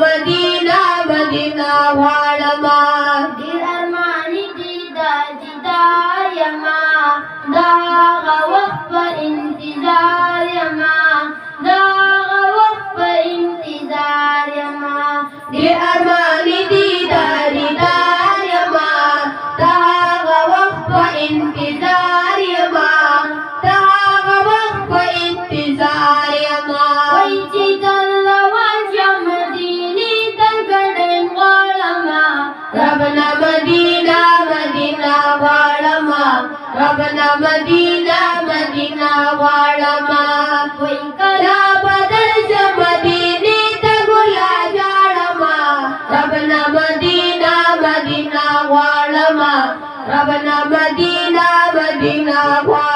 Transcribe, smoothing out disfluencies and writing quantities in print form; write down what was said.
مدینہ مدینہ غواړما ډېر ارماني دي دا دیدار یما دا هغه وخت په انتظار یما دا هغه وخت په انتظار یما ډېر ارماني دي دا دیدار یما دا هغه وخت په انتظار یما دا هغه وخت په انتظار یما وای چې دله واچه مدینې ته ګډن غواړمه ربنا مدینہ مدینہ غواړما ربنا مدینہ مدینہ غواړما وای کله بدل شه مدینې ته ګلا جاړما ربنا مدینہ مدینہ غواړما ربنا مدینہ مدینہ غواړما